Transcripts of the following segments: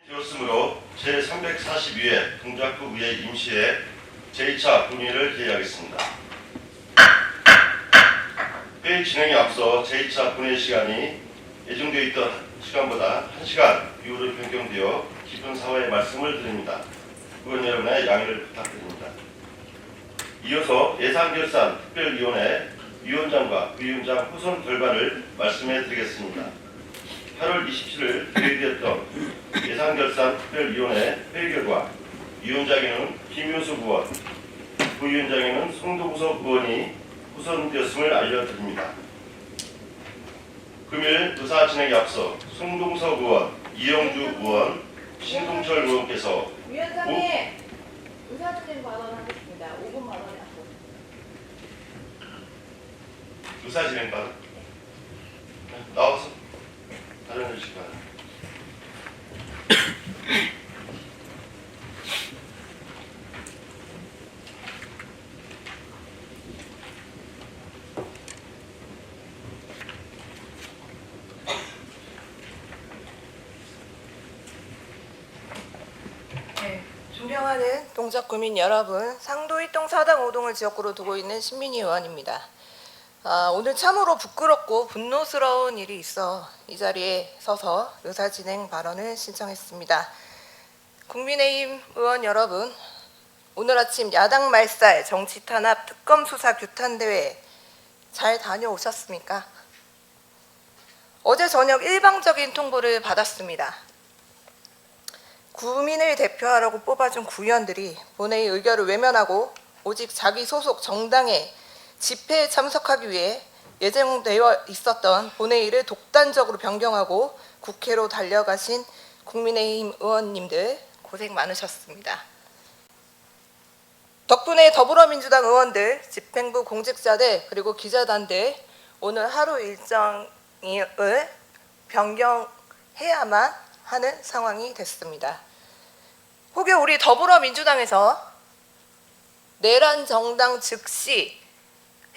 되었으므로 제342회 동작구 의회 임시회 제2차 본회의를 개의하겠습니다. 회의 진행에 앞서 제2차 본회의 시간이 예정되어 있던 시간보다 1시간 이후로 변경되어 깊은 사과의 말씀을 드립니다. 의원 여러분의 양해를 부탁드립니다. 이어서 예산결산 특별위원회 위원장과 부위원장 후손 결과를 말씀해 드리겠습니다. 8월 27일 계획되었던 예산결산 특별위원회 회의 결과 위원장에는 김효숙 의원, 부위원장에는 송동석 의원이 후선되었음을 알려드립니다. 금일 의사 진행에 앞서 송동석 의원, 이영주 의원, 신동철 의원께서 위원장님, 의사진행 발언하겠습니다. 5분 발언하고. 의사 진행 발언? 나와서 발언해주시기 바랍니다. 존경하는 동작구민 여러분, 상도 1동 4당 5동을 지역구로 두고 있는 신민희 의원입니다. 오늘 참으로 부끄럽고 분노스러운 일이 있어 이 자리에 서서 의사진행 발언을 신청했습니다. 국민의힘 의원 여러분, 오늘 아침 야당 말살 정치 탄압 특검 수사 규탄대회 잘 다녀오셨습니까? 어제 저녁 일방적인 통보를 받았습니다. 구민을 대표하라고 뽑아준 구의원들이 본회의 의결을 외면하고 오직 자기 소속 정당의 집회에 참석하기 위해 예정되어 있었던 본회의를 독단적으로 변경하고 국회로 달려가신 국민의힘 의원님들 고생 많으셨습니다. 덕분에 더불어민주당 의원들, 집행부 공직자들 그리고 기자단들 오늘 하루 일정을 변경해야만 하는 상황이 됐습니다. 혹여 우리 더불어민주당에서 내란 정당 즉시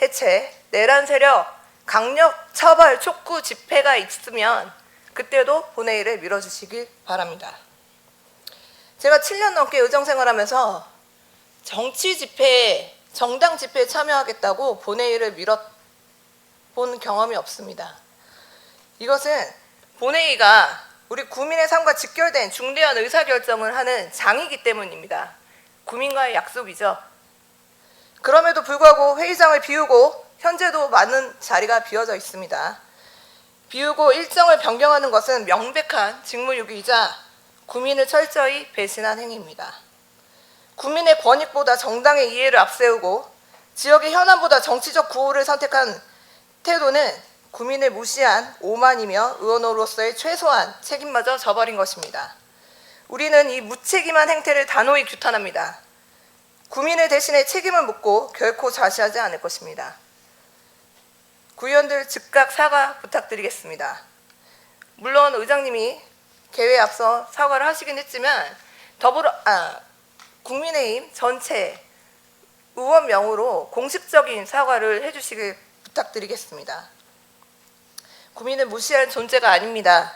해체, 내란 세력 강력 처벌 촉구 집회가 있으면 그때도 본회의를 미뤄주시길 바랍니다. 제가 7년 넘게 의정 생활하면서 정치 집회에, 정당 집회에 참여하겠다고 본회의를 미뤄본 경험이 없습니다. 이것은 본회의가 우리 구민의 삶과 직결된 중대한 의사결정을 하는 장이기 때문입니다. 구민과의 약속이죠. 그럼에도 불구하고 회의장을 비우고 현재도 많은 자리가 비어져 있습니다. 비우고 일정을 변경하는 것은 명백한 직무유기이자 구민을 철저히 배신한 행위입니다. 구민의 권익보다 정당의 이해를 앞세우고 지역의 현안보다 정치적 구호를 선택한 태도는 구민을 무시한 오만이며 의원으로서의 최소한 책임마저 져버린 것입니다. 우리는 이 무책임한 행태를 단호히 규탄합니다. 구민을 대신해 책임을 묻고 결코 자시하지 않을 것입니다. 구의원들 즉각 사과 부탁드리겠습니다. 물론 의장님이 개회에 앞서 사과를 하시긴 했지만 국민의힘 전체 의원명으로 공식적인 사과를 해주시길 부탁드리겠습니다. 구민을 무시할 존재가 아닙니다.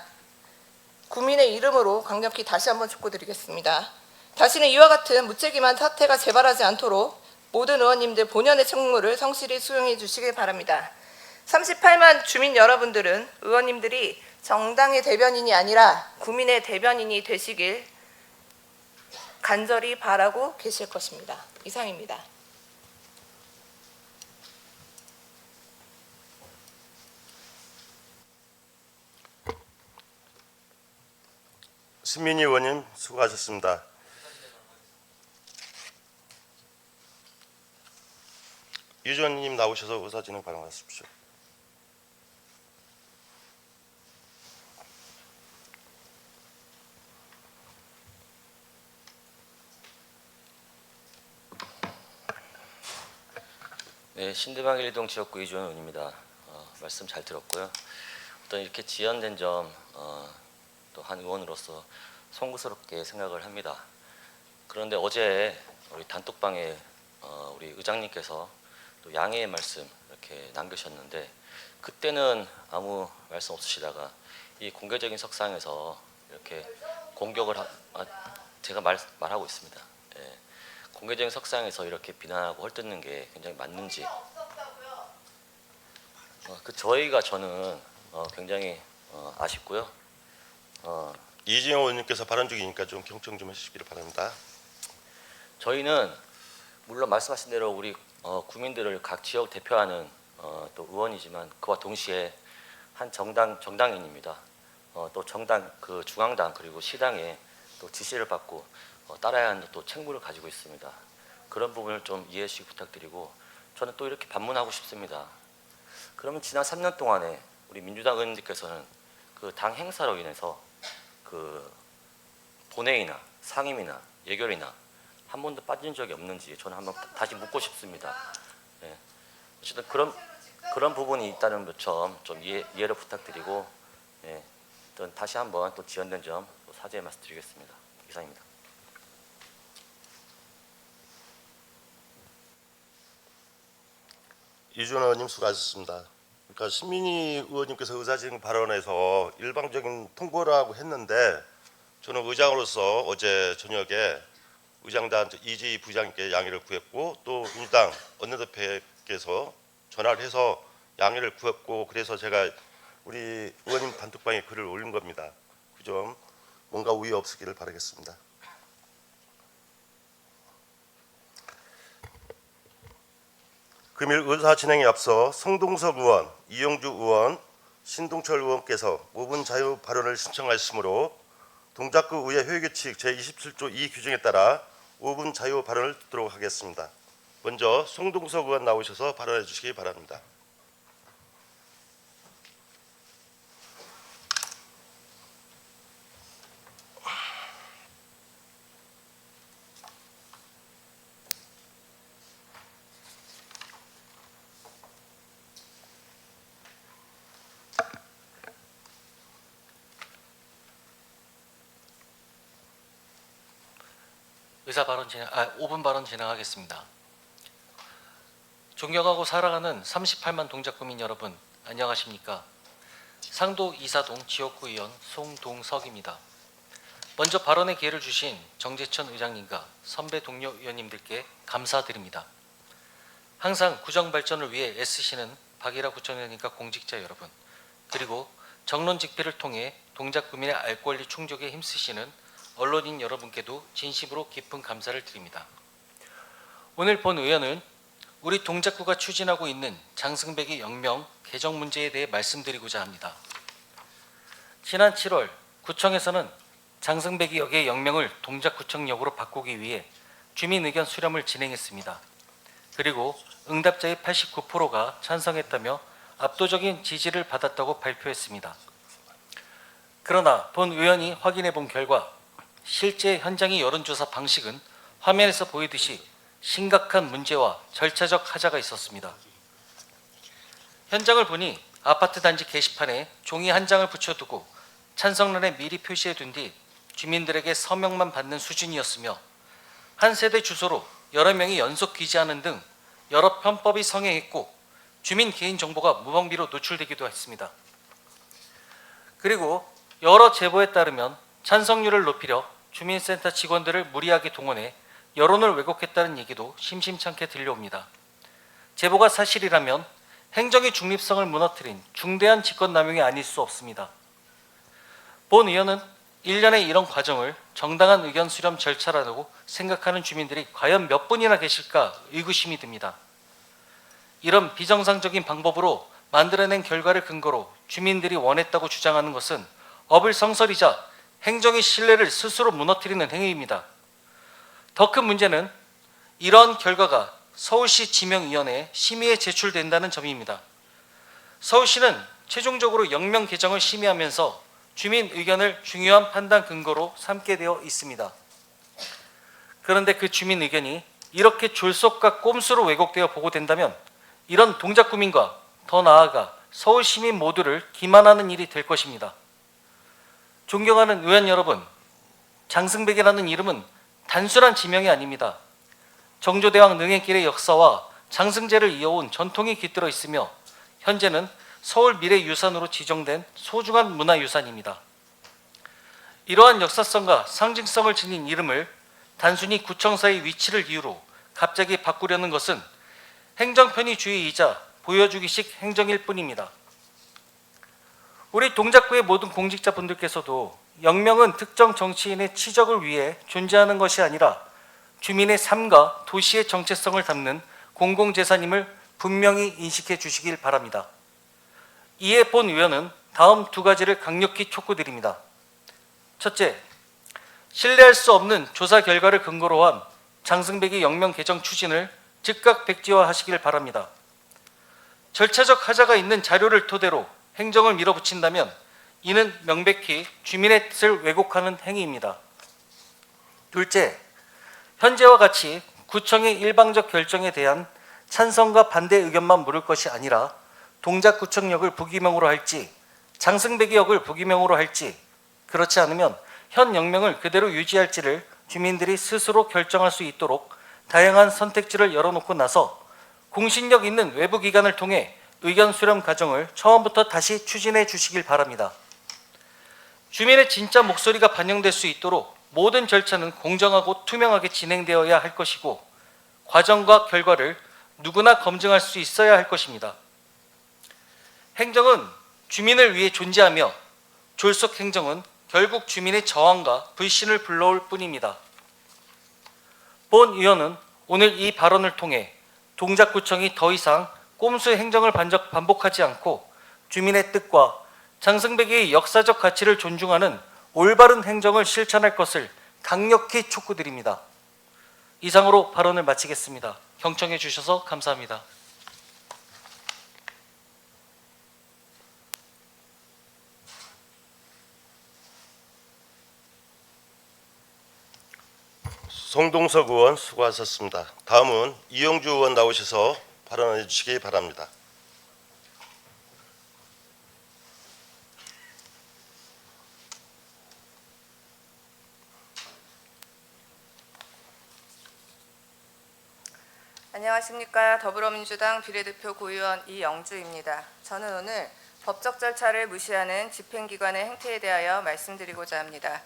구민의 이름으로 강력히 다시 한번 촉구드리겠습니다. 다시는 이와 같은 무책임한 사태가 재발하지 않도록 모든 의원님들 본연의 책무를 성실히 수행해 주시길 바랍니다. 38만 주민 여러분들은 의원님들이 정당의 대변인이 아니라 구민의 대변인이 되시길 간절히 바라고 계실 것입니다. 이상입니다. 신민희 의원님 수고하셨습니다. 유전님 나오셔서 의사진행 발언하십시오. 네, 신대방 1동 지역구 이주원 의원입니다. 말씀 잘 들었고요. 어떤 이렇게 지연된 점 또 한 의원으로서 송구스럽게 생각을 합니다. 그런데 어제 우리 단톡방에 우리 의장님께서 또 양해의 말씀 이렇게 남기셨는데 그때는 아무 말씀 없으시다가 이 공개적인 석상에서 이렇게 공격을 제가 말하고 있습니다. 예. 공개적인 석상에서 이렇게 비난하고 헐뜯는 게 굉장히 맞는지 저는 굉장히 아쉽고요. 이진영 의원님께서 발언 중이니까 좀 경청 좀 해주시기를 바랍니다. 저희는 물론 말씀하신 대로 우리 국민들을 각 지역 대표하는 또 의원이지만 그와 동시에 한 정당인입니다. 또 정당 그 중앙당 그리고 시당에 또 지시를 받고 따라야 하는 또 책무를 가지고 있습니다. 그런 부분을 좀 이해해 주시기 부탁드리고 저는 또 이렇게 반문하고 싶습니다. 그러면 지난 3년 동안에 우리 민주당 의원님께서는 그 당 행사로 인해서 그 본회의나 상임이나 예결이나 한 번도 빠진 적이 없는지 저는 한번 다시 묻고 싶습니다. 예. 어쨌든 그런 부분이 있다는 점 좀 이해를 부탁드리고 예. 또 다시 한번 또 지연된 점 또 사죄의 말씀드리겠습니다. 이상입니다. 이준호 의원님 수고하셨습니다. 그러니까 신민희 의원님께서 의사진행 발언에서 일방적인 통보라고 했는데 저는 의장으로서 어제 저녁에 의장단 이지 부장님께 양해를 구했고 또 민주당 원내대표께서 전화를 해서 양해를 구했고 그래서 제가 우리 의원님 단톡방에 글을 올린 겁니다. 그 점 뭔가 우위 없으기를 바라겠습니다. 금일 의사 진행에 앞서 성동석 의원, 이영주 의원, 신동철 의원께서 5분 자유 발언을 신청하였으므로 동작구 의회 회의규칙 제27조 2 규정에 따라 5분 자유 발언을 듣도록 하겠습니다. 먼저 송동석 의원 나오셔서 발언해 주시기 바랍니다. 의사 발언 5분 발언 진행하겠습니다. 존경하고 사랑하는 38만 동작구민 여러분, 안녕하십니까? 상도 이사동 지역구 의원 송동석입니다. 먼저 발언의 기회를 주신 정재천 의장님과 선배 동료 의원님들께 감사드립니다. 항상 구정 발전을 위해 애쓰시는 박일하 구청장님과 공직자 여러분, 그리고 정론직필을 통해 동작구민의 알 권리 충족에 힘쓰시는 언론인 여러분께도 진심으로 깊은 감사를 드립니다. 오늘 본 의원은 우리 동작구가 추진하고 있는 장승배기 영명 개정 문제에 대해 말씀드리고자 합니다. 지난 7월 구청에서는 장승배기 역의 영명을 동작구청역으로 바꾸기 위해 주민 의견 수렴을 진행했습니다. 그리고 응답자의 89%가 찬성했다며 압도적인 지지를 받았다고 발표했습니다. 그러나 본 의원이 확인해 본 결과 실제 현장의 여론조사 방식은 화면에서 보이듯이 심각한 문제와 절차적 하자가 있었습니다. 현장을 보니 아파트 단지 게시판에 종이 한 장을 붙여두고 찬성란에 미리 표시해둔 뒤 주민들에게 서명만 받는 수준이었으며 한 세대 주소로 여러 명이 연속 귀지하는 등 여러 편법이 성행했고 주민 개인정보가 무방비로 노출되기도 했습니다. 그리고 여러 제보에 따르면 찬성률을 높이려 주민센터 직원들을 무리하게 동원해 여론을 왜곡했다는 얘기도 심심찮게 들려옵니다. 제보가 사실이라면 행정의 중립성을 무너뜨린 중대한 직권남용이 아닐 수 없습니다. 본 의원은 일련의 이런 과정을 정당한 의견 수렴 절차라고 생각하는 주민들이 과연 몇 분이나 계실까 의구심이 듭니다. 이런 비정상적인 방법으로 만들어낸 결과를 근거로 주민들이 원했다고 주장하는 것은 어불성설이자 행정의 신뢰를 스스로 무너뜨리는 행위입니다. 더 큰 문제는 이런 결과가 서울시 지명위원회에 심의에 제출된다는 점입니다. 서울시는 최종적으로 영명 개정을 심의하면서 주민 의견을 중요한 판단 근거로 삼게 되어 있습니다. 그런데 그 주민 의견이 이렇게 졸속과 꼼수로 왜곡되어 보고된다면 이런 동작구민과 더 나아가 서울 시민 모두를 기만하는 일이 될 것입니다. 존경하는 의원 여러분, 장승백이라는 이름은 단순한 지명이 아닙니다. 정조대왕 능행길의 역사와 장승제를 이어온 전통이 깃들어 있으며 현재는 서울 미래유산으로 지정된 소중한 문화유산입니다. 이러한 역사성과 상징성을 지닌 이름을 단순히 구청사의 위치를 이유로 갑자기 바꾸려는 것은 행정편의주의이자 보여주기식 행정일 뿐입니다. 우리 동작구의 모든 공직자분들께서도 영명은 특정 정치인의 치적을 위해 존재하는 것이 아니라 주민의 삶과 도시의 정체성을 담는 공공재산임을 분명히 인식해 주시길 바랍니다. 이에 본 의원은 다음 두 가지를 강력히 촉구드립니다. 첫째, 신뢰할 수 없는 조사 결과를 근거로 한 장승배기 영명 개정 추진을 즉각 백지화하시길 바랍니다. 절차적 하자가 있는 자료를 토대로 행정을 밀어붙인다면 이는 명백히 주민의 뜻을 왜곡하는 행위입니다. 둘째, 현재와 같이 구청의 일방적 결정에 대한 찬성과 반대 의견만 물을 것이 아니라 동작구청역을 부기명으로 할지 장승배기역을 부기명으로 할지 그렇지 않으면 현 영명을 그대로 유지할지를 주민들이 스스로 결정할 수 있도록 다양한 선택지를 열어놓고 나서 공신력 있는 외부 기관을 통해 의견 수렴 과정을 처음부터 다시 추진해 주시길 바랍니다. 주민의 진짜 목소리가 반영될 수 있도록 모든 절차는 공정하고 투명하게 진행되어야 할 것이고 과정과 결과를 누구나 검증할 수 있어야 할 것입니다. 행정은 주민을 위해 존재하며 졸속 행정은 결국 주민의 저항과 불신을 불러올 뿐입니다. 본 의원은 오늘 이 발언을 통해 동작구청이 더 이상 꼼수 행정을 반복하지 않고 주민의 뜻과 장승배기의 역사적 가치를 존중하는 올바른 행정을 실천할 것을 강력히 촉구드립니다. 이상으로 발언을 마치겠습니다. 경청해 주셔서 감사합니다. 송동석 의원 수고하셨습니다. 다음은 이용주 의원 나오셔서 발언해 주시기 바랍니다. 안녕하십니까. 더불어민주당 비례대표 고의원 이영주입니다. 저는 오늘 법적 절차를 무시하는 집행기관의 행태에 대하여 말씀드리고자 합니다.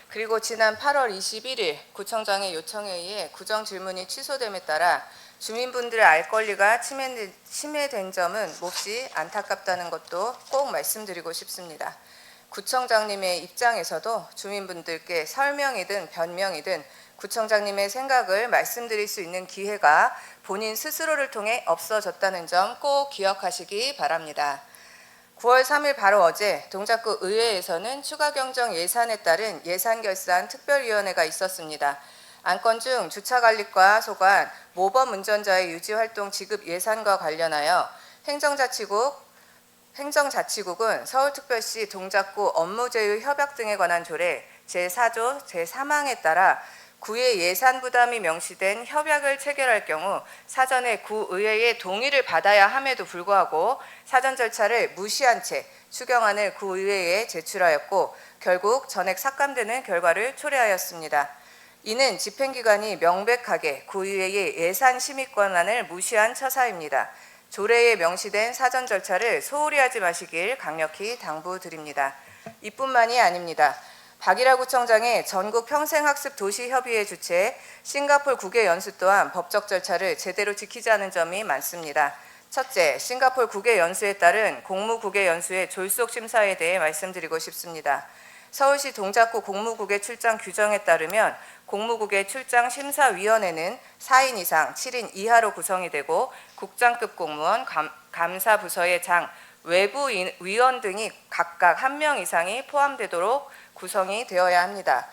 그리고 지난 8월 21일 구청장의 요청에 의해 구정질문이 취소됨에 따라 주민분들의 알 권리가 침해된 점은 몹시 안타깝다는 것도 꼭 말씀드리고 싶습니다. 구청장님의 입장에서도 주민분들께 설명이든 변명이든 구청장님의 생각을 말씀드릴 수 있는 기회가 본인 스스로를 통해 없어졌다는 점 꼭 기억하시기 바랍니다. 9월 3일 바로 어제 동작구 의회에서는 추가 경정 예산에 따른 예산결산 특별위원회가 있었습니다. 안건 중 주차관리과 소관 모범 운전자의 유지활동 지급 예산과 관련하여 행정자치국은 서울특별시 동작구 업무제휴 협약 등에 관한 조례 제4조 제3항에 따라 구의 예산 부담이 명시된 협약을 체결할 경우 사전에 구의회의 동의를 받아야 함에도 불구하고 사전 절차를 무시한 채 추경안을 구의회에 제출하였고 결국 전액 삭감되는 결과를 초래하였습니다. 이는 집행기관이 명백하게 구의회의 예산 심의 권한을 무시한 처사입니다. 조례에 명시된 사전 절차를 소홀히 하지 마시길 강력히 당부드립니다. 이뿐만이 아닙니다. 박일하 구청장의 전국 평생학습 도시협의회 주최 싱가포르 국외 연수 또한 법적 절차를 제대로 지키지 않은 점이 많습니다. 첫째, 싱가포르 국외 연수에 따른 공무국외 연수의 졸속 심사에 대해 말씀드리고 싶습니다. 서울시 동작구 공무국외 출장 규정에 따르면 공무국외 출장 심사위원회는 4인 이상 7인 이하로 구성이 되고 국장급 공무원, 감사부서의 장, 외부 위원 등이 각각 1명 이상이 포함되도록 구성이 되어야 합니다.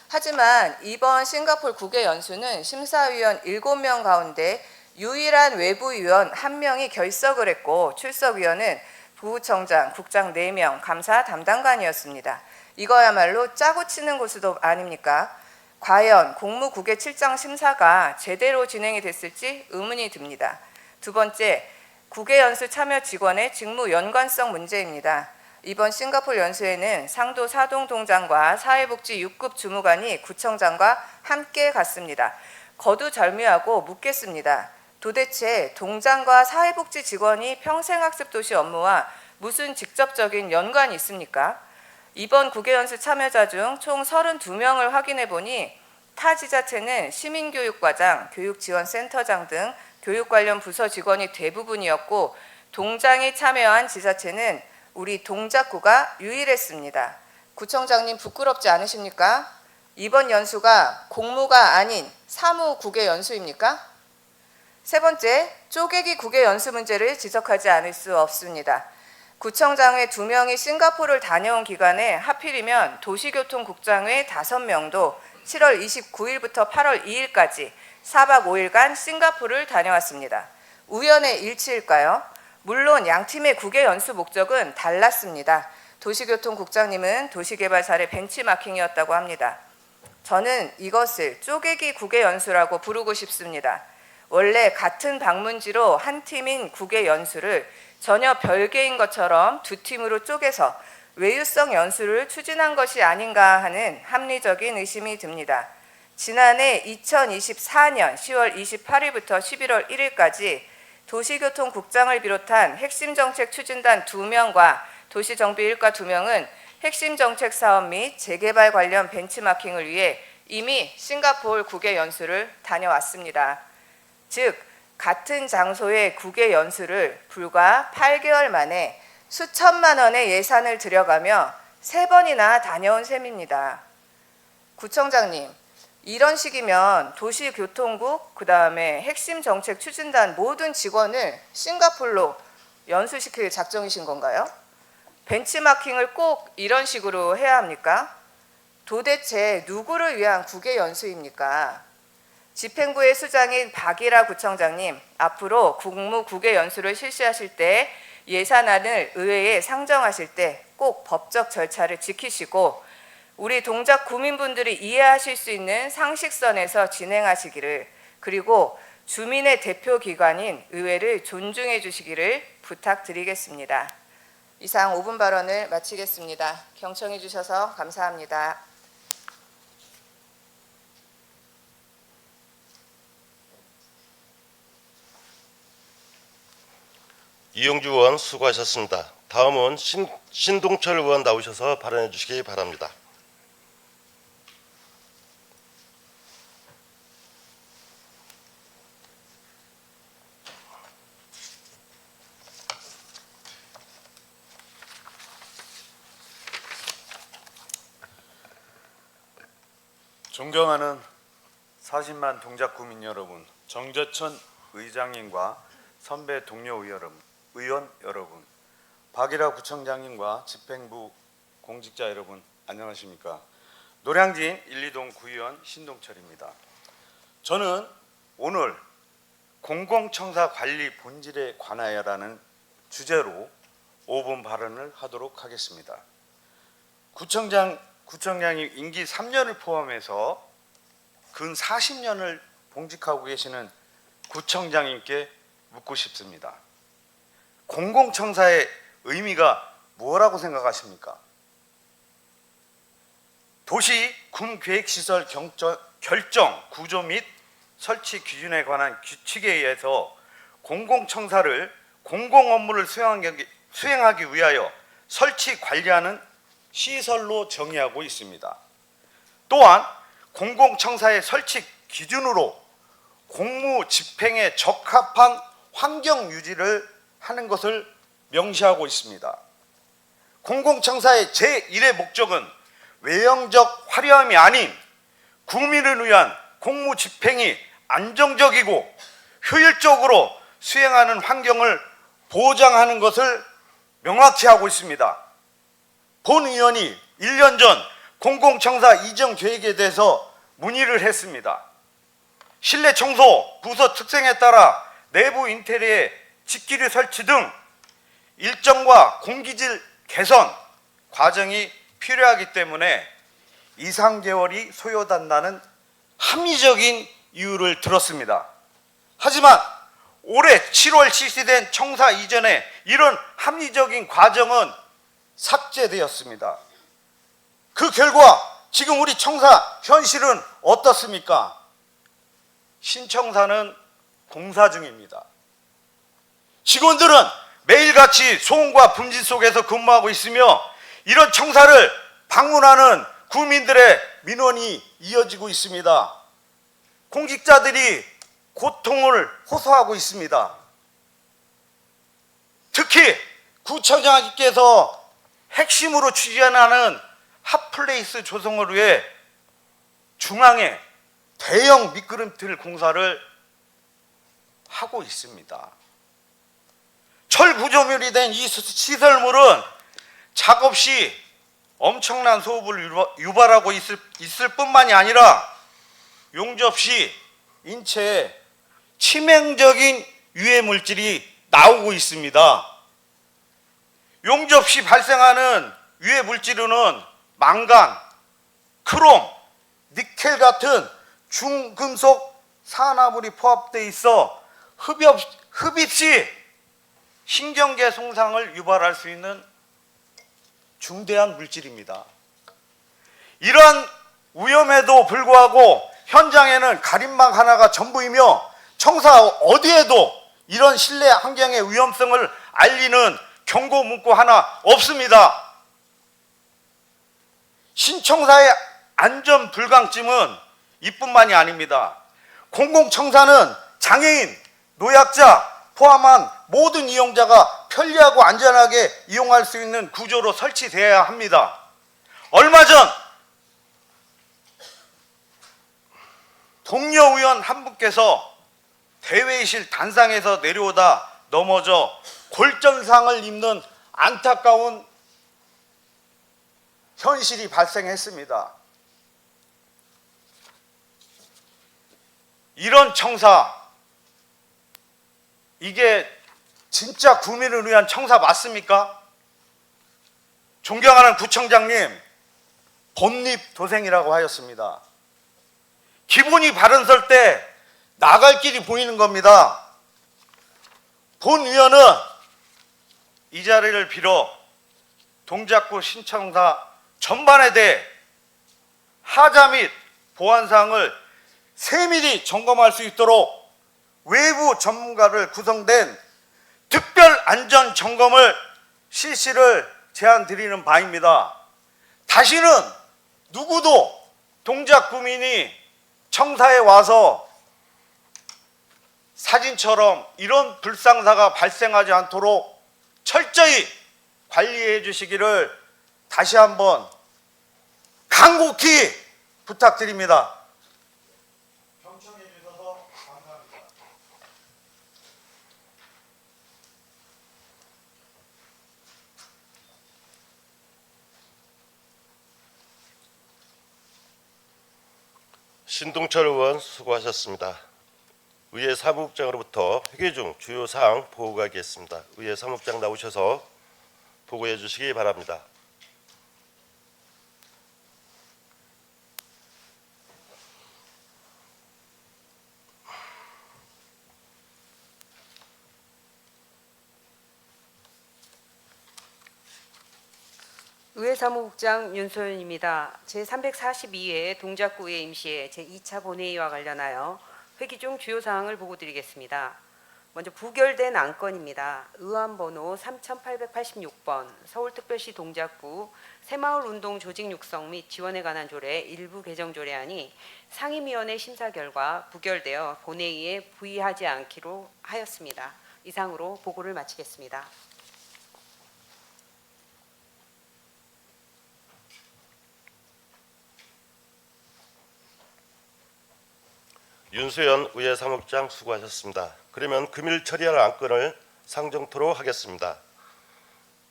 하지만 이번 싱가포르 국외 연수는 심사위원 7명 가운데 유일한 외부위원 1명이 결석을 했고 출석위원은 부구청장, 국장 4명, 감사 담당관이었습니다. 이거야말로 짜고 치는 고수도 아닙니까? 과연 공무국외 출장 심사가 제대로 진행이 됐을지 의문이 듭니다. 두 번째, 국외 연수 참여 직원의 직무 연관성 문제입니다. 이번 싱가포르 연수에는 상도 사동동장과 사회복지 6급 주무관이 구청장과 함께 갔습니다. 거두절미하고 묻겠습니다. 도대체 동장과 사회복지 직원이 평생학습도시 업무와 무슨 직접적인 연관이 있습니까? 이번 국외연수 참여자 중 총 32명을 확인해 보니 타 지자체는 시민교육과장, 교육지원센터장 등 교육 관련 부서 직원이 대부분이었고 동장이 참여한 지자체는 우리 동작구가 유일했습니다. 구청장님 부끄럽지 않으십니까? 이번 연수가 공무가 아닌 사무 국외 연수입니까? 세 번째, 쪼개기 국외 연수 문제를 지적하지 않을 수 없습니다. 구청장회 2명이 싱가포르를 다녀온 기간에 하필이면 도시교통국장회 5명도 7월 29일부터 8월 2일까지 4박 5일간 싱가포르를 다녀왔습니다. 우연의 일치일까요? 물론 양 팀의 국외 연수 목적은 달랐습니다. 도시교통국장님은 도시개발 사례 벤치마킹이었다고 합니다. 저는 이것을 쪼개기 국외 연수라고 부르고 싶습니다. 원래 같은 방문지로 한 팀인 국외 연수를 전혀 별개인 것처럼 두 팀으로 쪼개서 외유성 연수를 추진한 것이 아닌가 하는 합리적인 의심이 듭니다. 지난해 2024년 10월 28일부터 11월 1일까지 도시교통국장을 비롯한 핵심 정책 추진단 2명과 도시정비 1과 2명은 핵심 정책 사업 및 재개발 관련 벤치마킹을 위해 이미 싱가포르 국외 연수를 다녀왔습니다. 즉 같은 장소의 국외 연수를 불과 8개월 만에 수천만 원의 예산을 들여가며 3번이나 다녀온 셈입니다. 구청장님, 이런 식이면 도시교통국, 그다음에 핵심 정책 추진단 모든 직원을 싱가포르로 연수시킬 작정이신 건가요? 벤치마킹을 꼭 이런 식으로 해야 합니까? 도대체 누구를 위한 국외 연수입니까? 집행부의 수장인 박일아 구청장님, 앞으로 국무 국외 연수를 실시하실 때 예산안을 의회에 상정하실 때 꼭 법적 절차를 지키시고 우리 동작 구민분들이 이해하실 수 있는 상식선에서 진행하시기를, 그리고 주민의 대표 기관인 의회를 존중해 주시기를 부탁드리겠습니다. 이상 5분 발언을 마치겠습니다. 경청해 주셔서 감사합니다. 이용주 의원 수고하셨습니다. 다음은 신동철 의원 나오셔서 발언해 주시기 바랍니다. 존경하는 40만 동작구민 여러분, 정재천 의장님과 선배 동료 의원 여러분, 박일아 구청장님과 집행부 공직자 여러분, 안녕하십니까? 노량진 1, 2동 구의원 신동철입니다. 저는 오늘 공공청사 관리 본질에 관하여라는 주제로 5분 발언을 하도록 하겠습니다. 구청장이 임기 3년을 포함해서 근 40년을 봉직하고 계시는 구청장님께 묻고 싶습니다. 공공청사의 의미가 뭐라고 생각하십니까? 도시 군계획시설 결정, 구조 및 설치 기준에 관한 규칙에 의해서 공공청사를 공공업무를 수행하기 위하여 설치 관리하는 시설로 정의하고 있습니다. 또한 공공청사의 설치 기준으로 공무 집행에 적합한 환경 유지를 하는 것을 명시하고 있습니다. 공공청사의 제1의 목적은 외형적 화려함이 아닌 국민을 위한 공무 집행이 안정적이고 효율적으로 수행하는 환경을 보장하는 것을 명확히 하고 있습니다. 본 의원이 1년 전 공공청사 이전 계획에 대해서 문의를 했습니다. 실내 청소, 부서 특성에 따라 내부 인테리어의 집기류 설치 등 일정과 공기질 개선 과정이 필요하기 때문에 2, 3개월이 소요된다는 합리적인 이유를 들었습니다. 하지만 올해 7월 실시된 청사 이전에 이런 합리적인 과정은 삭제되었습니다. 그 결과 지금 우리 청사 현실은 어떻습니까? 신청사는 공사 중입니다. 직원들은 매일같이 소음과 분진 속에서 근무하고 있으며 이런 청사를 방문하는 구민들의 민원이 이어지고 있습니다. 공직자들이 고통을 호소하고 있습니다. 특히 구청장께서 핵심으로 추진하는 핫플레이스 조성을 위해 중앙에 대형 미끄럼틀 공사를 하고 있습니다. 철 구조물이 된 이 시설물은 작업 시 엄청난 소음을 유발하고 있을 뿐만이 아니라 용접 시 인체에 치명적인 유해 물질이 나오고 있습니다. 용접 시 발생하는 유해 물질로는 망간, 크롬, 니켈 같은 중금속 산화물이 포함되어 있어 흡입 시 신경계 손상을 유발할 수 있는 중대한 물질입니다. 이러한 위험에도 불구하고 현장에는 가림막 하나가 전부이며 청사 어디에도 이런 실내 환경의 위험성을 알리는 경고 문구 하나 없습니다. 신청사의 안전 불강증은 이뿐만이 아닙니다. 공공청사는 장애인, 노약자 포함한 모든 이용자가 편리하고 안전하게 이용할 수 있는 구조로 설치되어야 합니다. 얼마 전 동료 의원 한 분께서 대회의실 단상에서 내려오다 넘어져 골절상을 입는 안타까운 현실이 발생했습니다. 이런 청사, 이게 진짜 구민을 위한 청사 맞습니까? 존경하는 구청장님, 본립도생이라고 하였습니다. 기본이 바른 설 때 나갈 길이 보이는 겁니다. 본위원은 이 자리를 빌어 동작구 신청사 전반에 대해 하자 및 보안사항을 세밀히 점검할 수 있도록 외부 전문가를 구성된 특별 안전 점검을 실시를 제안 드리는 바입니다. 다시는 누구도 동작구민이 청사에 와서 사진처럼 이런 불상사가 발생하지 않도록 철저히 관리해 주시기를 다시 한번 간곡히 부탁드립니다. 경청해 주셔서 감사합니다. 신동철 의원 수고하셨습니다. 의회 사무국장으로부터 회계 중 주요 사항 보고가 있겠습니다. 의회 사무국장 나오셔서 보고해 주시기 바랍니다. 의회 사무국장 윤소연입니다. 제342회 동작구의회 임시회 제2차 본회의와 관련하여 회기 중 주요 사항을 보고드리겠습니다. 먼저 부결된 안건입니다. 의안번호 3886번 서울특별시 동작구 새마을운동 조직 육성 및 지원에 관한 조례 일부 개정 조례안이 상임위원회 심사 결과 부결되어 본회의에 부의하지 않기로 하였습니다. 이상으로 보고를 마치겠습니다. 윤수연 의회 사무국장 수고하셨습니다. 그러면 금일 처리할 안건을 상정토록 하겠습니다.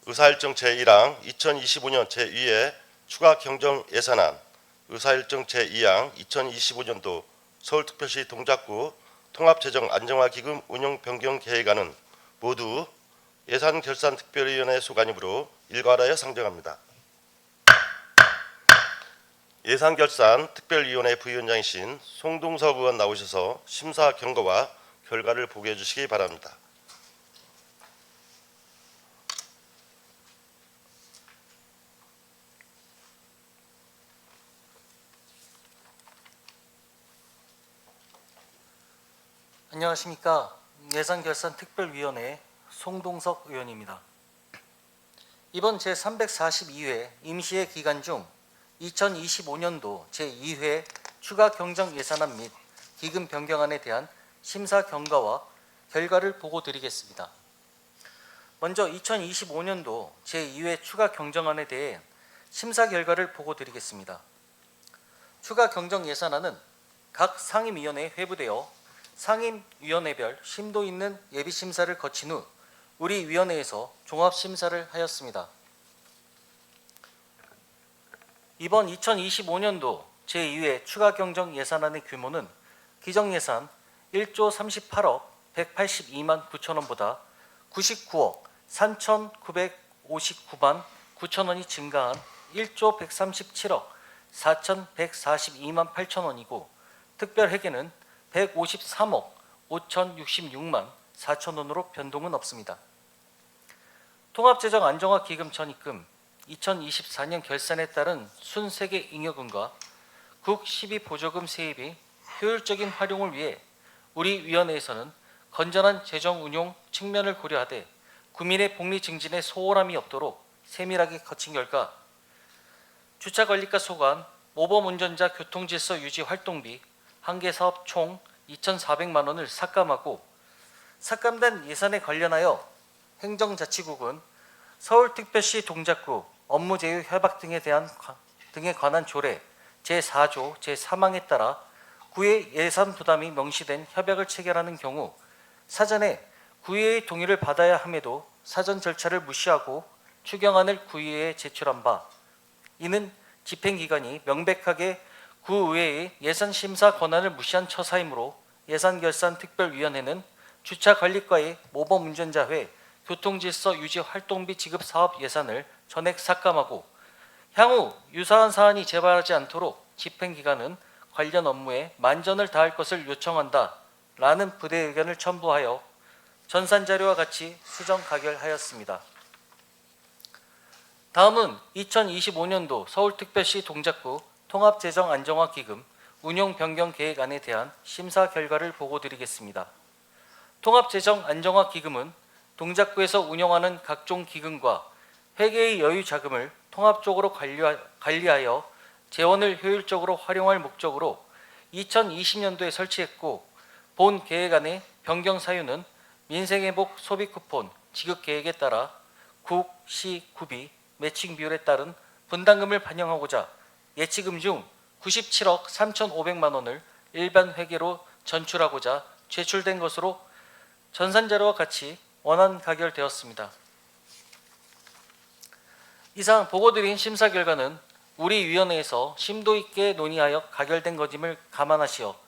의사일정 제1항 2025년 제2회 추가 경정 예산안, 의사일정 제2항 2025년도 서울특별시 동작구 통합재정안정화기금 운영 변경 계획안은 모두 예산결산특별위원회 소관이므로 일괄하여 상정합니다. 예산결산특별위원회 부위원장이신 송동석 의원 나오셔서 심사 경과와 결과를 보고해 주시기 바랍니다. 안녕하십니까. 예산결산특별위원회 송동석 의원입니다. 이번 제342회 임시회 기간 중 2025년도 제2회 추가 경정 예산안 및 기금 변경안에 대한 심사 경과와 결과를 보고 드리겠습니다. 먼저 2025년도 제2회 추가 경정안에 대해 심사 결과를 보고 드리겠습니다. 추가 경정 예산안은 각 상임위원회에 회부되어 상임위원회별 심도 있는 예비심사를 거친 후 우리 위원회에서 종합심사를 하였습니다. 이번 2025년도 제2회 추가 경정 예산안의 규모는 기정예산 1조 38억 182만 9천 원보다 99억 3,959만 9천 원이 증가한 1조 137억 4,142만 8천 원이고 특별회계는 153억 5,066만 4천 원으로 변동은 없습니다. 통합재정 안정화 기금 전입금 2024년 결산에 따른 순세계 잉여금과 국 12 보조금 세입의 효율적인 활용을 위해 우리 위원회에서는 건전한 재정 운용 측면을 고려하되 국민의 복리 증진에 소홀함이 없도록 세밀하게 거친 결과 주차관리과 소관, 모범 운전자 교통질서 유지 활동비 한개 사업 총 2,400만 원을 삭감하고 삭감된 예산에 관련하여 행정자치국은 서울특별시 동작구 업무 제휴 협약 등에 관한 조례 제4조 제3항에 따라 구의 예산 부담이 명시된 협약을 체결하는 경우 사전에 구의회의 동의를 받아야 함에도 사전 절차를 무시하고 추경안을 구의회에 제출한 바 이는 집행기관이 명백하게 구의회의 예산심사 권한을 무시한 처사이므로 예산결산특별위원회는 주차관리과의 모범운전자회 교통질서 유지 활동비 지급 사업 예산을 전액 삭감하고 향후 유사한 사안이 재발하지 않도록 집행기관은 관련 업무에 만전을 다할 것을 요청한다 라는 부대 의견을 첨부하여 전산자료와 같이 수정 가결하였습니다. 다음은 2025년도 서울특별시 동작구 통합재정안정화기금 운용변경계획안에 대한 심사 결과를 보고 드리겠습니다. 통합재정안정화기금은 동작구에서 운영하는 각종 기금과 회계의 여유 자금을 통합적으로 관리하여 재원을 효율적으로 활용할 목적으로 2020년도에 설치했고 본 계획안의 변경 사유는 민생회복 소비 쿠폰 지급 계획에 따라 국, 시, 구비 매칭 비율에 따른 분담금을 반영하고자 예치금 중 97억 3,500만 원을 일반 회계로 전출하고자 제출된 것으로 전산자료와 같이 원안 가결되었습니다. 이상 보고드린 심사 결과는 우리 위원회에서 심도 있게 논의하여 가결된 것임을 감안하시어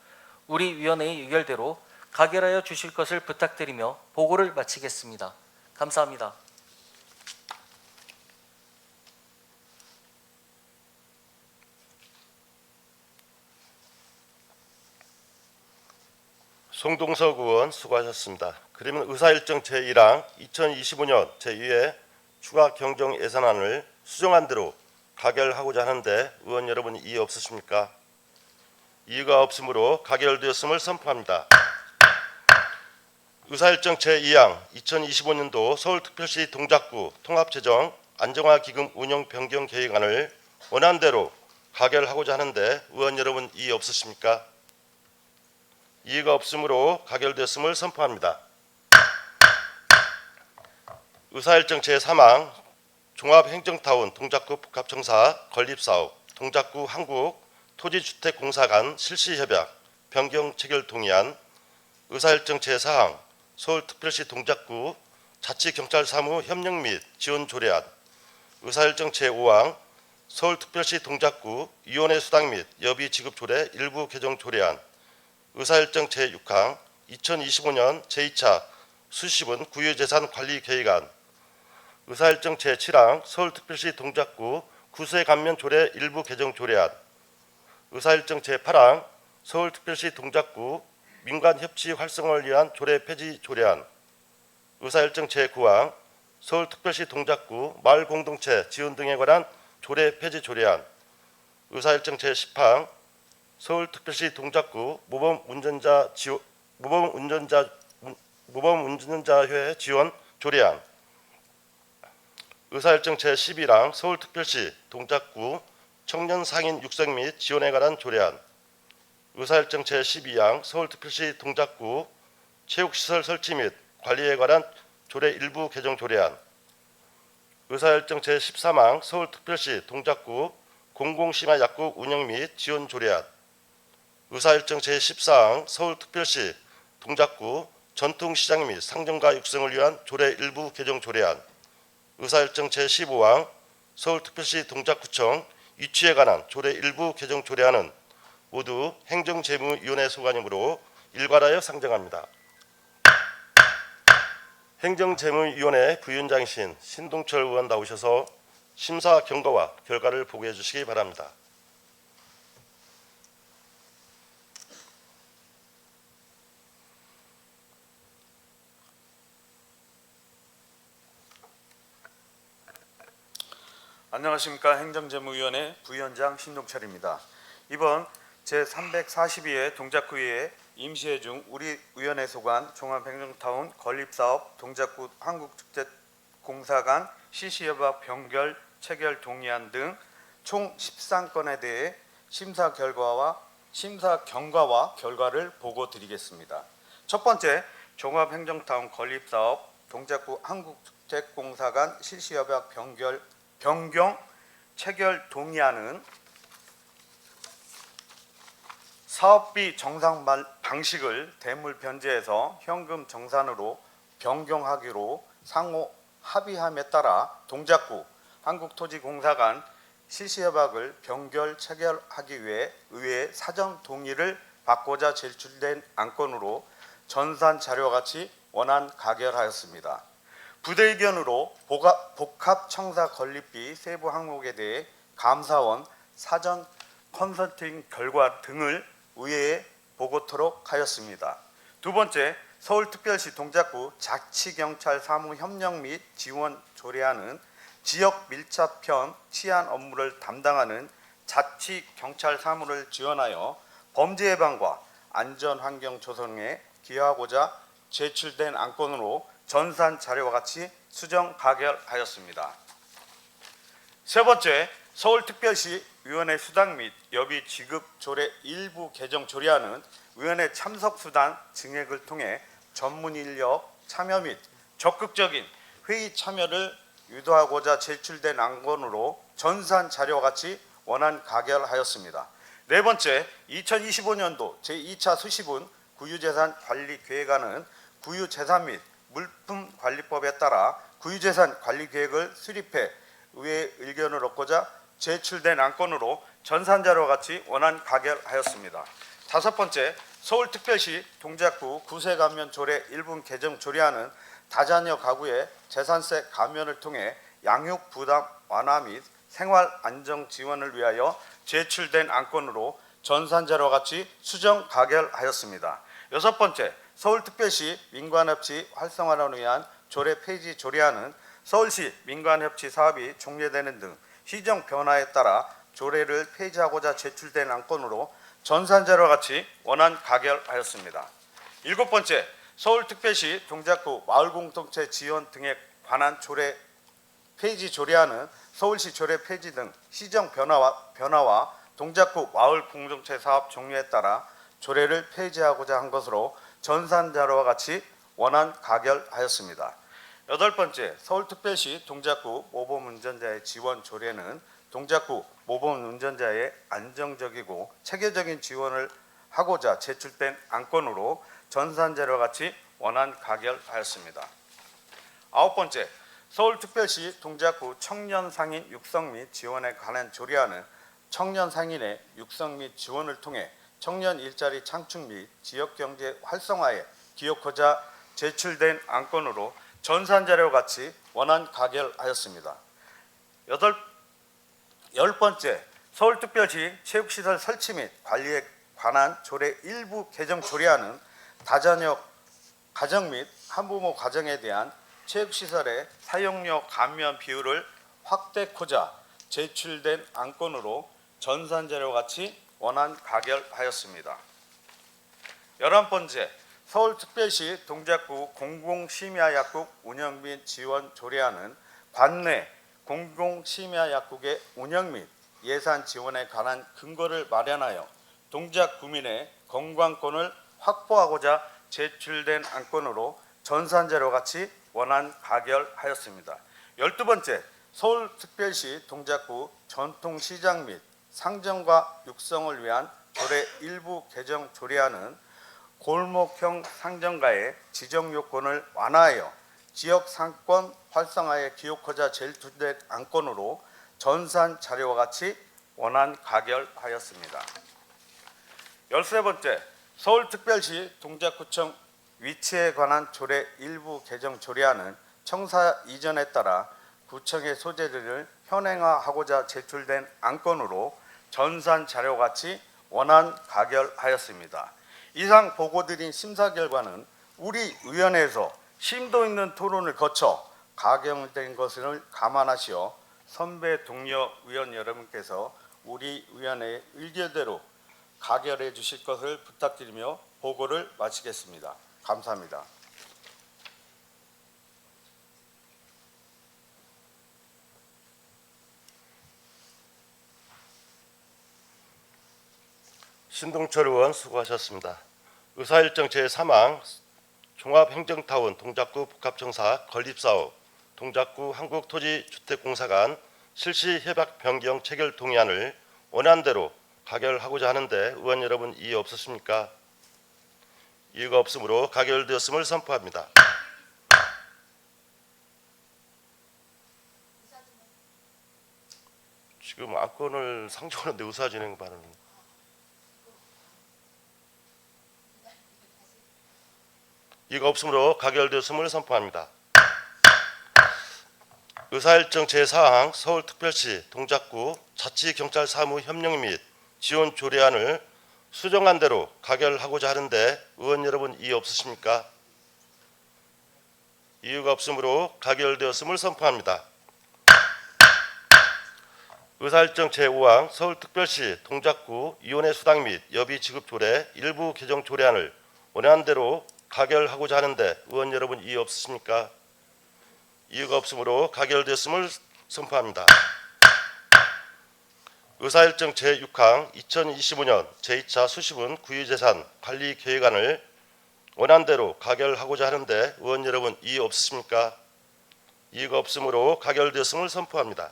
우리 위원회의 의결대로 가결하여 주실 것을 부탁드리며 보고를 마치겠습니다. 감사합니다. 송동석 의원 수고하셨습니다. 그러면 의사일정 제1항 2025년 제2회 추가 경정 예산안을 수정한 대로 가결하고자 하는데 의원 여러분 이의 없으십니까? 이의가 없으므로 가결되었음을 선포합니다. 의사일정 제2항 2025년도 서울특별시 동작구 통합재정 안정화기금 운영 변경 계획안을 원안대로 가결하고자 하는데 의원 여러분 이의 없으십니까? 이의가 없으므로 가결되었음을 선포합니다. 의사일정 제3항 종합행정타운 동작구 복합청사 건립사업 동작구 한국토지주택공사 간 실시협약 변경 체결 동의안 의사일정 제4항 서울특별시 동작구 자치경찰사무 협력 및 지원 조례안 의사일정 제5항 서울특별시 동작구 위원회 수당 및 여비 지급 조례 일부 개정 조례안 의사일정 제6항 2025년 제2차 수시분 구유재산 관리 계획안 의사일정 제7항 서울특별시 동작구 구세 감면 조례 일부 개정 조례안 의사일정 제8항 서울특별시 동작구 민간협치 활성화를 위한 조례 폐지 조례안 의사일정 제9항 서울특별시 동작구 마을공동체 지원 등에 관한 조례 폐지 조례안 의사일정 제10항 서울특별시 동작구 모범운전자회 지원 조례안 의사일정 제11항 서울특별시 동작구 청년 상인 육성 및 지원에 관한 조례안, 의사일정 제12항 서울특별시 동작구 체육시설 설치 및 관리에 관한 조례 일부 개정 조례안, 의사일정 제13항 서울특별시 동작구 공공심야약국 운영 및 지원 조례안, 의사일정 제14항 서울특별시 동작구 전통시장 및 상점가 육성을 위한 조례 일부 개정 조례안, 의사일정 제15항 서울특별시 동작구청 유치에 관한 조례 일부 개정 조례안은 모두 행정재무위원회 소관이므로 일괄하여 상정합니다. 행정재무위원회 부위원장이신 신동철 의원 나오셔서 심사 경과와 결과를 보고해 주시기 바랍니다. 안녕하십니까. 행정재무위원회 부위원장 신동철입니다. 이번 제342회 동작구의회 임시회 중 우리 위원회 소관 종합행정타운 건립사업 동작구 한국축제공사 간 실시협약 병결 체결 동의안 등 총 13건에 대해 심사 경과와 결과를 보고 드리겠습니다. 첫 번째, 종합행정타운 건립사업 동작구 한국축제공사 간 실시협약 변경 체결 동의안은 사업비 정산 방식을 대물 변제에서 현금 정산으로 변경하기로 상호 합의함에 따라 동작구 한국토지공사 간 실시협약을 변결 체결하기 위해 의회에 사전 동의를 받고자 제출된 안건으로 전산 자료와 같이 원안 가결하였습니다. 부대 의견으로 복합청사 건립비 세부 항목에 대해 감사원 사전 컨설팅 결과 등을 의회에 보고토록 하였습니다. 두 번째, 서울특별시 동작구 자치경찰 사무 협력 및 지원 조례안은 지역 밀착형 치안 업무를 담당하는 자치경찰 사무를 지원하여 범죄 예방과 안전환경 조성에 기여하고자 제출된 안건으로 전산 자료와 같이 수정 가결하였습니다. 세 번째, 서울특별시 위원회 수당 및 여비 지급 조례 일부 개정 조례안은 위원회 참석 수단 증액을 통해 전문 인력 참여 및 적극적인 회의 참여를 유도하고자 제출된 안건으로 전산 자료와 같이 원안 가결하였습니다. 네 번째, 2025년도 제2차 수시분 구유재산 관리 계획안은 구유재산 및 물품관리법에 따라 구유재산 관리계획을 수립해 의회 의견을 얻고자 제출된 안건으로 전산자료와 같이 원안 가결하였습니다. 다섯 번째, 서울특별시 동작구 구세 감면 조례 일부 개정 조례안은 다자녀 가구의 재산세 감면을 통해 양육 부담 완화 및 생활 안정 지원을 위하여 제출된 안건으로 전산자료와 같이 수정 가결하였습니다. 여섯 번째, 서울특별시 민관협치 활성화를 위한 조례 폐지 조례안은 서울시 민관협치 사업이 종료되는 등 시정 변화에 따라 조례를 폐지하고자 제출된 안건으로 전산자료와 같이 원안 가결하였습니다. 일곱 번째, 서울특별시 동작구 마을공동체 지원 등에 관한 조례 폐지 조례안은 서울시 조례 폐지 등 시정 변화와 동작구 마을공동체 사업 종료에 따라 조례를 폐지하고자 한 것으로 전산자료와 같이 원안 가결하였습니다. 여덟 번째, 서울특별시 동작구 모범운전자의 지원 조례는 동작구 모범운전자의 안정적이고 체계적인 지원을 하고자 제출된 안건으로 전산자료와 같이 원안 가결하였습니다. 아홉 번째, 서울특별시 동작구 청년상인 육성 및 지원에 관한 조례안은 청년상인의 육성 및 지원을 통해 청년 일자리 창출 및 지역경제 활성화에 기여하고자 제출된 안건으로 전산자료와 같이 원안 가결하였습니다. 열 번째, 서울특별시 체육시설 설치 및 관리에 관한 조례 일부 개정 조례안은 다자녀 가정 및 한부모 가정에 대한 체육시설의 사용료 감면 비율을 확대하고자 제출된 안건으로 전산자료와 같이 원안 가결하였습니다. 11번째, 서울특별시 동작구 공공심야약국 운영 및 지원 조례안은 관내 공공심야약국의 운영 및 예산 지원에 관한 근거를 마련하여 동작구민의 건강권을 확보하고자 제출된 안건으로 전산자료 같이 원안 가결하였습니다. 12번째, 서울특별시 동작구 전통시장 및 상점과 육성을 위한 조례 일부 개정 조례안은 골목형 상점가의 지정 요건을 완화하여 지역 상권 활성화에 기여하고자 제출된 안건으로 전산 자료와 같이 원안 가결하였습니다. 13번째, 서울특별시 동작구청 위치에 관한 조례 일부 개정 조례안은 청사 이전에 따라 구청의 소재를 현행화하고자 제출된 안건으로 전산 자료와 같이 원안 가결하였습니다. 이상 보고드린 심사 결과는 우리 위원회에서 심도 있는 토론을 거쳐 가결된 것을 감안하시어 선배 동료 위원 여러분께서 우리 위원회의 의견대로 가결해 주실 것을 부탁드리며 보고를 마치겠습니다. 감사합니다. 신동철 의원 수고하셨습니다. 의사일정 제3항 종합행정타운 동작구 복합청사 건립사업 동작구 한국토지주택공사 간 실시협약 변경 체결 동의안을 원안대로 가결하고자 하는데 의원 여러분 이의 없으십니까? 이의가 없으므로 가결되었음을 선포합니다. 지금 안건을 상정하는데 의사진행 발언은 이가 없으므로 가결되었음을 선포합니다. 의사일정 제4항 서울특별시 동작구 자치경찰사무 협력 및 지원 조례안을 수정한 대로 가결하고자 하는데 의원 여러분 이의 없으십니까? 이유가 없으므로 가결되었음을 선포합니다. 의사일정 제5항 서울특별시 동작구 이혼의 수당 및 여비 지급 조례 일부 개정 조례안을 원안대로 가결하고자 하는데 의원 여러분 이의 없으십니까? 이유가 없으므로 가결되었음을 선포합니다. 의사일정 제6항 2025년 제2차 수시분 구유재산 관리 계획안을 원안대로 가결하고자 하는데 의원 여러분 이의 없으십니까? 이유가 없으므로 가결되었음을 선포합니다.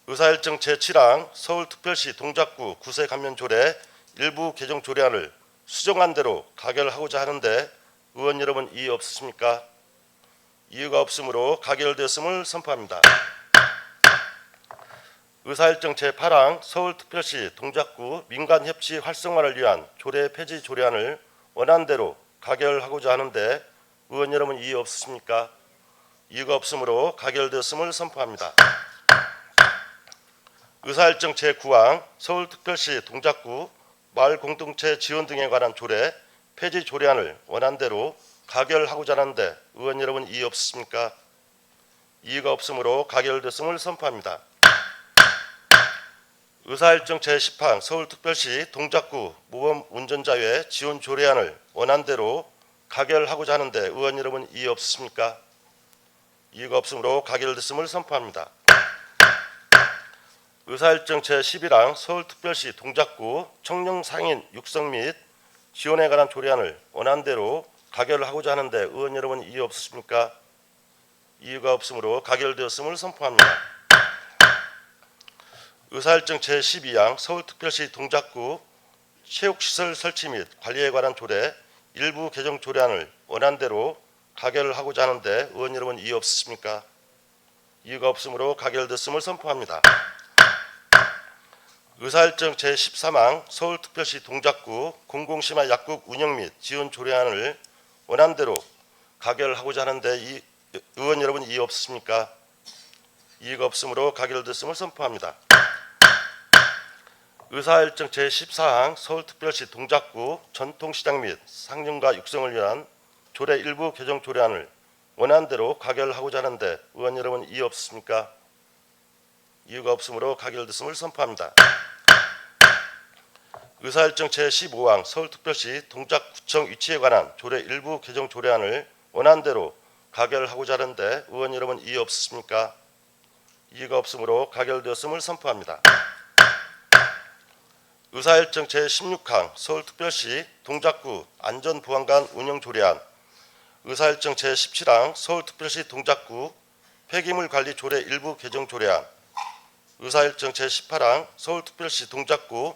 의사일정 제7항 서울특별시 동작구 구세 감면 조례 일부 개정 조례안을 수정한 대로 가결하고자 하는데 의원 여러분 이의 없으십니까? 이유가 없으므로 가결되었음을 선포합니다. 의사일정 제8항 서울특별시 동작구 민간협치 활성화를 위한 조례 폐지 조례안을 원안대로 가결하고자 하는데 의원 여러분 이의 없으십니까? 이유가 없으므로 가결되었음을 선포합니다. 의사일정 제9항 서울특별시 동작구 마을공동체 지원 등에 관한 조례 폐지 조례안을 원안대로 가결하고자 하는데 의원 여러분 이의 없으십니까? 이의가 없으므로 가결됐음을 선포합니다. 의사일정 제10항 서울특별시 동작구 모범 운전자외 지원 조례안을 원안대로 가결하고자 하는데 의원 여러분 이의 없으십니까? 이의가 없으므로 가결됐음을 선포합니다. 의사일정 제11항 서울특별시 동작구 청년 상인 육성 및 지원에 관한 조례안을 원안대로 가결하고자 하는데 의원 여러분 이의 없으십니까? 이유가 없으므로 가결되었음을 선포합니다. 의사일정 제12항 서울특별시 동작구 체육시설 설치 및 관리에 관한 조례 일부 개정 조례안을 원안대로 가결하고자 하는데 의원 여러분 이의 없으십니까? 이유가 없으므로 가결됐음을 선포합니다. 의사일정 제13항 서울특별시 동작구 공공심야 약국 운영 및 지원 조례안을 원안대로 가결하고자 하는데 의원 여러분 이의 없으십니까? 이의가 없으므로 가결됐음을 선포합니다. 의사일정 제14항 서울특별시 동작구 전통시장 및 상점가 육성을 위한 조례 일부 개정 조례안을 원안대로 가결하고자 하는데 의원 여러분 이의 없으십니까? 이유가 없으므로 가결됐음을 선포합니다. 의사일정 제15항 서울특별시 동작구청 위치에 관한 조례 일부 개정 조례안을 원안대로 가결하고자 하는데 의원 여러분 이의 없으십니까? 이의가 없으므로 가결되었음을 선포합니다. 의사일정 제16항 서울특별시 동작구 안전보안관 운영조례안, 의사일정 제17항 서울특별시 동작구 폐기물관리 조례 일부 개정 조례안, 의사일정 제18항 서울특별시 동작구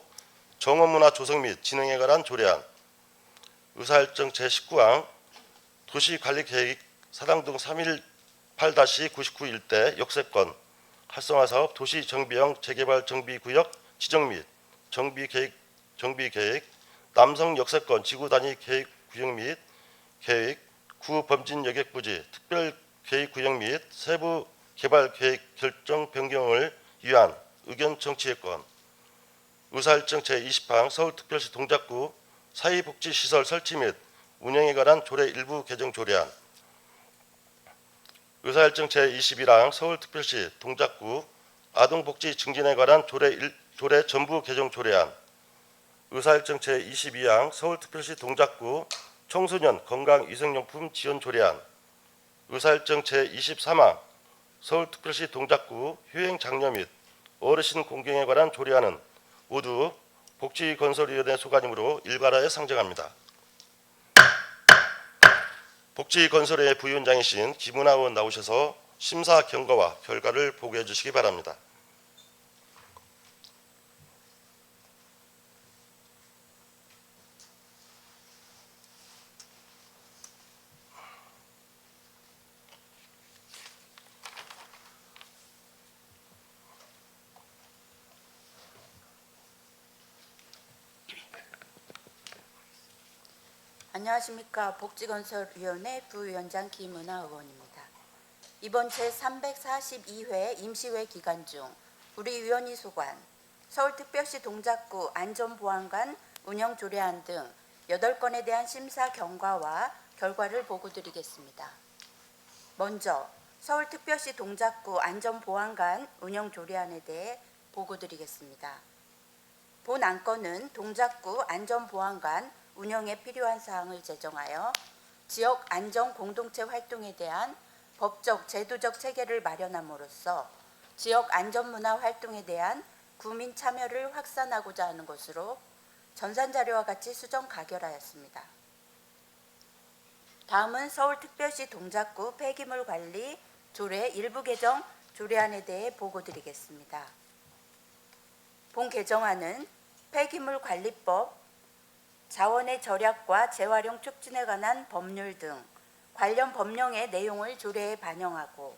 정원문화 조성 및 진흥에 관한 조례안, 의사일정 제19항 도시관리계획 사당동 318-99 일대 역세권 활성화사업 도시정비형 재개발 정비구역 지정 및 정비계획 남성 역세권 지구단위 계획구역 및 계획 구범진 여객부지 특별계획구역 및 세부 개발계획 결정 변경을 위한 의견 청취권, 의사일정 제20항 서울특별시 동작구 사회복지시설 설치 및 운영에 관한 조례 일부 개정 조례안, 의사일정 제21항 서울특별시 동작구 아동복지 증진에 관한 조례 전부 개정 조례안, 의사일정 제22항 서울특별시 동작구 청소년 건강위생용품 지원 조례안, 의사일정 제23항 서울특별시 동작구 효행장려 및 어르신 공경에 관한 조례안은 모두 복지건설위원회 소관이므로 일괄하여 상정합니다. 복지건설위원회 부위원장이신 김은하 의원 나오셔서 심사 경과와 결과를 보고해 주시기 바랍니다. 안녕하십니까. 복지건설위원회 부위원장 김은하 의원입니다. 이번 제342회 임시회 기간 중 우리 위원회 소관, 서울특별시 동작구 안전보안관 운영조례안 등 8건에 대한 심사 경과와 결과를 보고드리겠습니다. 먼저 서울특별시 동작구 안전보안관 운영조례안에 대해 보고드리겠습니다. 본 안건은 동작구 안전보안관 운영에 필요한 사항을 제정하여 지역 안전 공동체 활동에 대한 법적, 제도적 체계를 마련함으로써 지역 안전문화 활동에 대한 구민 참여를 확산하고자 하는 것으로 전산자료와 같이 수정 가결하였습니다. 다음은 서울특별시 동작구 폐기물 관리 조례 일부 개정 조례안에 대해 보고드리겠습니다. 본 개정안은 폐기물 관리법, 자원의 절약과 재활용 촉진에 관한 법률 등 관련 법령의 내용을 조례에 반영하고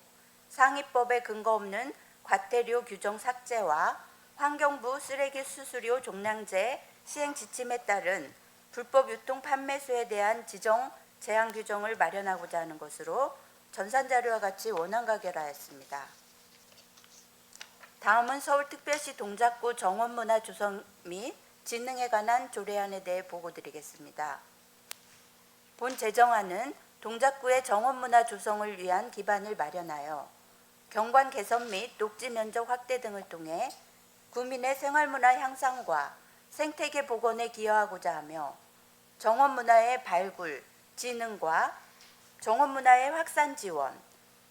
상위법에 근거 없는 과태료 규정 삭제와 환경부 쓰레기 수수료 종량제 시행 지침에 따른 불법 유통 판매수에 대한 지정 제한 규정을 마련하고자 하는 것으로 전산자료와 같이 원안 가결하였습니다. 다음은 서울특별시 동작구 정원문화 조성 및 진흥에 관한 조례안에 대해 보고드리겠습니다. 본 제정안은 동작구의 정원문화 조성을 위한 기반을 마련하여 경관 개선 및 녹지 면적 확대 등을 통해 구민의 생활문화 향상과 생태계 복원에 기여하고자 하며 정원문화의 발굴, 진흥과 정원문화의 확산 지원,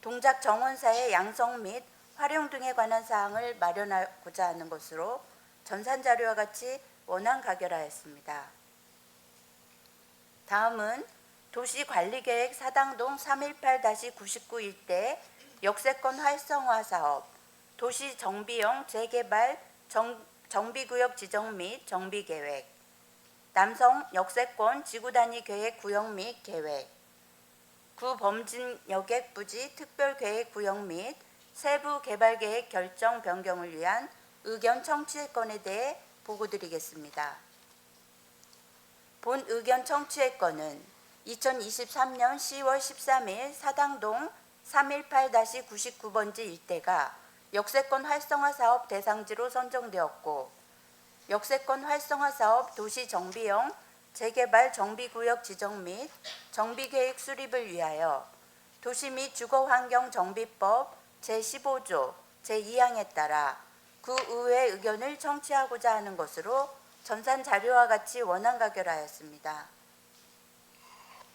동작 정원사의 양성 및 활용 등에 관한 사항을 마련하고자 하는 것으로 전산자료와 같이 원안 가결하였습니다. 다음은 도시관리계획 사당동 318-99 일대 역세권 활성화 사업, 도시정비형 재개발 정비구역 지정 및 정비계획, 남성 역세권 지구단위 계획 구역 및 계획, 구범진 여객부지 특별계획구역 및 세부 개발계획 결정 변경을 위한 의견 청취건에 대해 보고드리겠습니다. 본 의견 청취건은 2023년 10월 13일 사당동 318-99번지 일대가 역세권 활성화 사업 대상지로 선정되었고 역세권 활성화 사업 도시 정비형 재개발 정비구역 지정 및 정비계획 수립을 위하여 도시 및 주거환경정비법 제15조 제2항에 따라 구의회 의견을 청취하고자 하는 것으로 전산 자료와 같이 원안 가결하였습니다.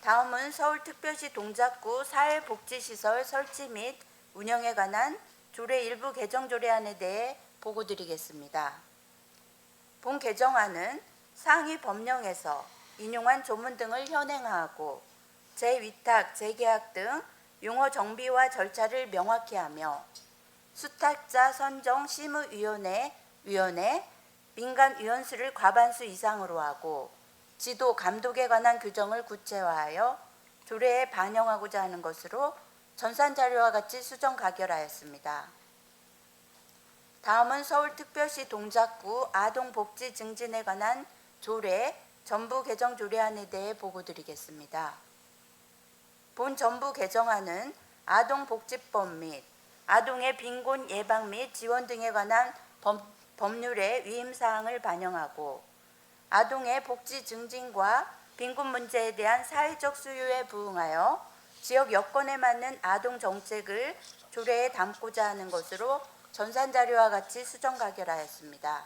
다음은 서울특별시 동작구 사회복지시설 설치 및 운영에 관한 조례 일부 개정 조례안에 대해 보고드리겠습니다. 본 개정안은 상위 법령에서 인용한 조문 등을 현행화하고 재위탁, 재계약 등 용어 정비와 절차를 명확히 하며 수탁자 선정 심의위원회, 민간 위원수를 과반수 이상으로 하고 지도, 감독에 관한 규정을 구체화하여 조례에 반영하고자 하는 것으로 전산자료와 같이 수정 가결하였습니다. 다음은 서울특별시 동작구 아동복지 증진에 관한 조례 전부 개정 조례안에 대해 보고드리겠습니다. 본 전부 개정안은 아동복지법 및 아동의 빈곤 예방 및 지원 등에 관한 법률의 위임사항을 반영하고 아동의 복지 증진과 빈곤 문제에 대한 사회적 수요에 부응하여 지역 여건에 맞는 아동 정책을 조례에 담고자 하는 것으로 전산자료와 같이 수정 가결하였습니다.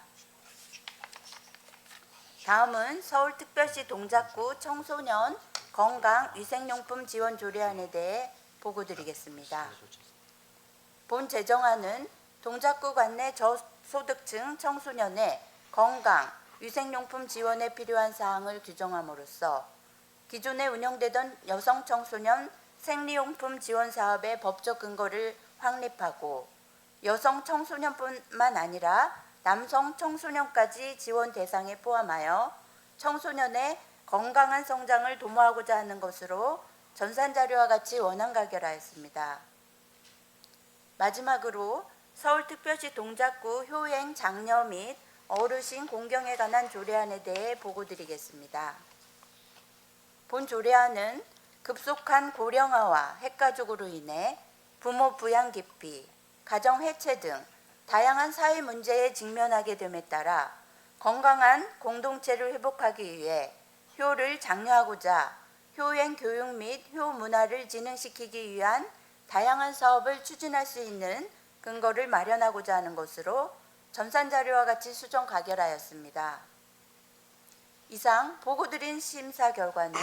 다음은 서울특별시 동작구 청소년 건강위생용품 지원 조례안에 대해 보고드리겠습니다. 본 제정안은 동작구 관내 저소득층 청소년의 건강, 위생용품 지원에 필요한 사항을 규정함으로써 기존에 운영되던 여성 청소년 생리용품 지원 사업의 법적 근거를 확립하고 여성 청소년뿐만 아니라 남성 청소년까지 지원 대상에 포함하여 청소년의 건강한 성장을 도모하고자 하는 것으로 전산자료와 같이 원안 가결하였습니다. 마지막으로 서울특별시 동작구 효행 장려 및 어르신 공경에 관한 조례안에 대해 보고드리겠습니다. 본 조례안은 급속한 고령화와 핵가족으로 인해 부모 부양 기피, 가정 해체 등 다양한 사회 문제에 직면하게 됨에 따라 건강한 공동체를 회복하기 위해 효를 장려하고자 효행 교육 및 효 문화를 진흥시키기 위한 다양한 사업을 추진할 수 있는 근거를 마련하고자 하는 것으로 전산자료와 같이 수정 가결하였습니다. 이상 보고드린 심사 결과는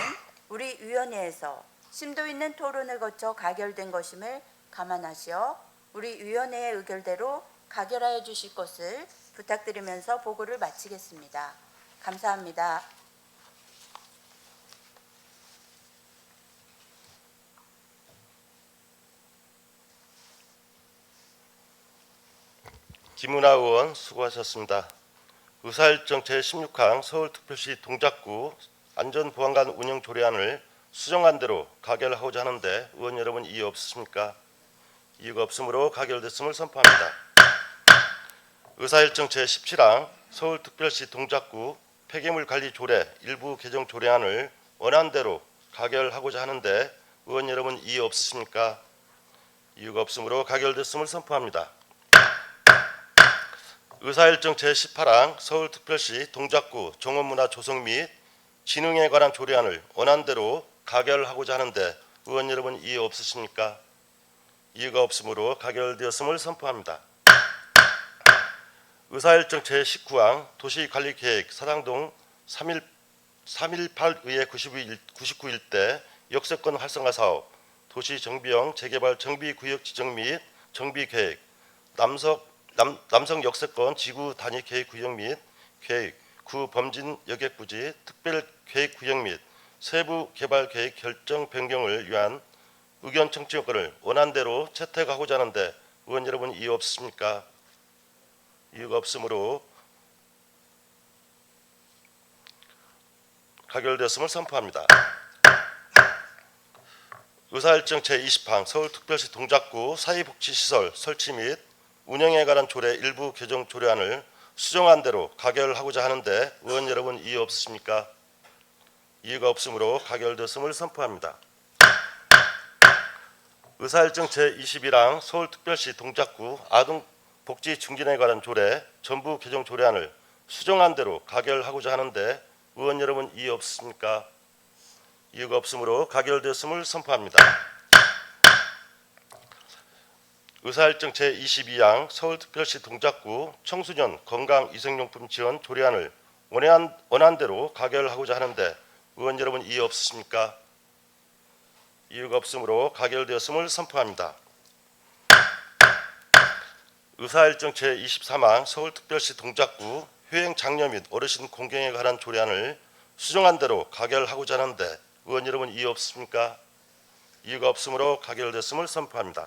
우리 위원회에서 심도 있는 토론을 거쳐 가결된 것임을 감안하시어 우리 위원회의 의결대로 가결하여 주실 것을 부탁드리면서 보고를 마치겠습니다. 감사합니다. 김은하 의원 수고하셨습니다. 의사일정 제16항 서울특별시 동작구 안전보안관 운영 조례안을 수정한 대로 가결하고자 하는데 의원 여러분 이의 없으십니까? 이의가 없으므로 가결됐음을 선포합니다. 의사일정 제17항 서울특별시 동작구 폐기물 관리 조례 일부 개정 조례안을 원안대로 가결하고자 하는데 의원 여러분 이의 없으십니까? 이의가 없으므로 가결됐음을 선포합니다. 의사일정 제18항 서울특별시 동작구 정원문화 조성 및 진흥에 관한 조례안을 원안대로 가결하고자 하는데 의원 여러분 이의 없으십니까? 이의가 없으므로 가결되었음을 선포합니다. 의사일정 제19항 도시관리계획 사당동 318의회 99일대 역세권 활성화 사업 도시정비형 재개발 정비구역 지정 및 정비계획 남성 역세권 지구 단위 계획 구역 및 계획 구 범진 여객 부지 특별 계획 구역 및 세부 개발 계획 결정 변경을 위한 의견 청취 요건을 원안대로 채택하고자 하는데 의원 여러분 이의 없으십니까? 이의가 없으므로 가결되었음을 선포합니다. 의사일정 제20항 서울특별시 동작구 사회복지시설 설치 및 운영에 관한 조례 일부 개정 조례안을 수정한 대로 가결하고자 하는데 의원 여러분 이의 없으십니까? 이의가 없으므로 가결되었음을 선포합니다. 의사일정 제21항 서울특별시 동작구 아동복지 증진에 관한 조례 전부 개정 조례안을 수정한 대로 가결하고자 하는데 의원 여러분 이의 없으십니까? 이의가 없으므로 가결되었음을 선포합니다. 의사일정 제22항 서울특별시 동작구 청소년 건강위생용품 지원 조례안을 원안대로 가결하고자 하는데 의원 여러분 이의 없으십니까? 이유가 없으므로 가결되었음을 선포합니다. 의사일정 제23항 서울특별시 동작구 효행 장려 및 어르신 공경에 관한 조례안을 수정한 대로 가결하고자 하는데 의원 여러분 이유 없습니까? 이유가 없으므로 가결됐음을 선포합니다.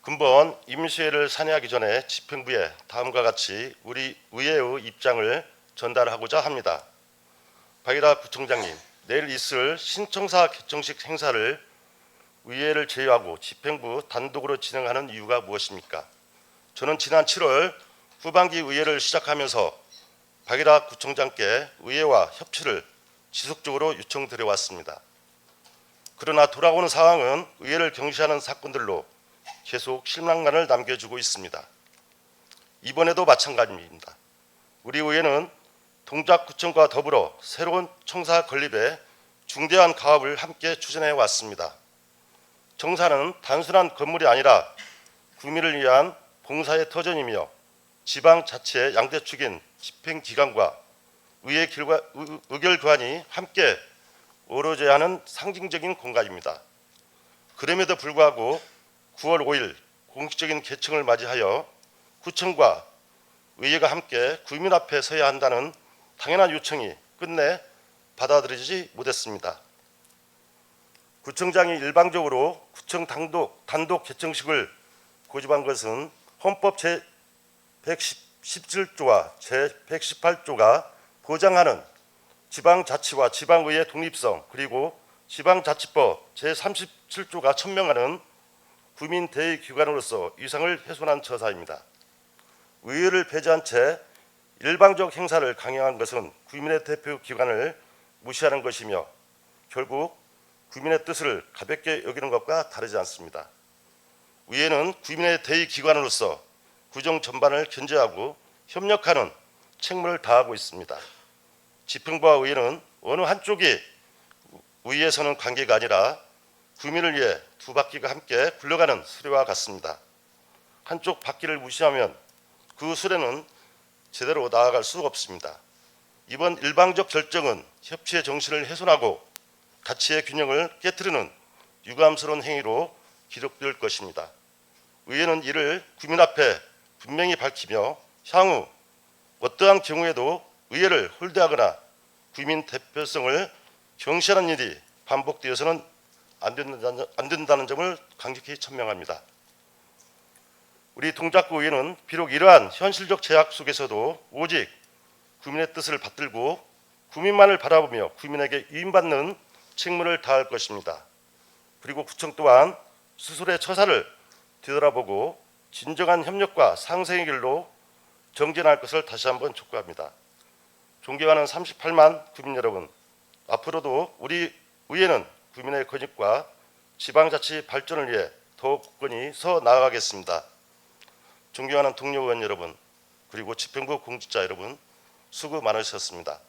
근본 임시회를 산의하기 전에 집행부에 다음과 같이 우리 의회의 입장을 전달하고자 합니다. 박일하 구청장님, 내일 있을 신청사 개청식 행사를 의회를 제외하고 집행부 단독으로 진행하는 이유가 무엇입니까? 저는 지난 7월 후반기 의회를 시작하면서 박일하 구청장께 의회와 협치를 지속적으로 요청드려왔습니다. 그러나 돌아오는 상황은 의회를 경시하는 사건들로 계속 실망감을 남겨주고 있습니다. 이번에도 마찬가지입니다. 우리 의회는 동작구청과 더불어 새로운 청사 건립에 중대한 가업을 함께 추진해 왔습니다. 청사는 단순한 건물이 아니라 구민을 위한 봉사의 터전이며 지방자치의 양대축인 집행기관과 의회 의결기관이 함께 어우러져야 하는 상징적인 공간입니다. 그럼에도 불구하고 9월 5일 공식적인 개청을 맞이하여 구청과 의회가 함께 구민 앞에 서야 한다는 당연한 요청이 끝내 받아들여지지 못했습니다. 구청장이 일방적으로 구청 단독 개청식을 고집한 것은 헌법 제117조와 제118조가 보장하는 지방자치와 지방의회 독립성 그리고 지방자치법 제37조가 천명하는 구민 대의기관으로서 위상을 훼손한 처사입니다. 의회를 배제한 채 일방적 행사를 강행한 것은 구민의 대표 기관을 무시하는 것이며 결국 구민의 뜻을 가볍게 여기는 것과 다르지 않습니다. 의회는 구민의 대의기관으로서 구정 전반을 견제하고 협력하는 책무를 다하고 있습니다. 집행부와 의회는 어느 한쪽이 의회에서는 관계가 아니라 구민을 위해 두 바퀴가 함께 굴러가는 수레와 같습니다. 한쪽 바퀴를 무시하면 그 수레는 제대로 나아갈 수 없습니다. 이번 일방적 결정은 협치의 정신을 훼손하고 가치의 균형을 깨트리는 유감스러운 행위로 기록될 것입니다. 의회는 이를 구민 앞에 분명히 밝히며 향후 어떠한 경우에도 의회를 홀대하거나 구민 대표성을 경시하는 일이 반복되어서는 안 된다는 점을 강력히 천명합니다. 우리 동작구 의회는 비록 이러한 현실적 제약 속에서도 오직 구민의 뜻을 받들고 구민만을 바라보며 구민에게 위임받는 책무를 다할 것입니다. 그리고 구청 또한 스스로의 처사를 되돌아보고 진정한 협력과 상생의 길로 정진할 것을 다시 한번 촉구합니다. 존경하는 38만 구민 여러분, 앞으로도 우리 의회는 구민의 권익과 지방자치 발전을 위해 더욱 굳건히 서 나아가겠습니다. 존경하는 동료 의원 여러분, 그리고 집행부 공직자 여러분, 수고 많으셨습니다.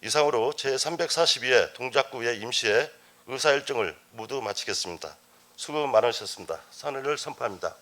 이상으로 제342회 동작구의 임시회 의사일정을 모두 마치겠습니다. 수고 많으셨습니다. 선언을 선포합니다.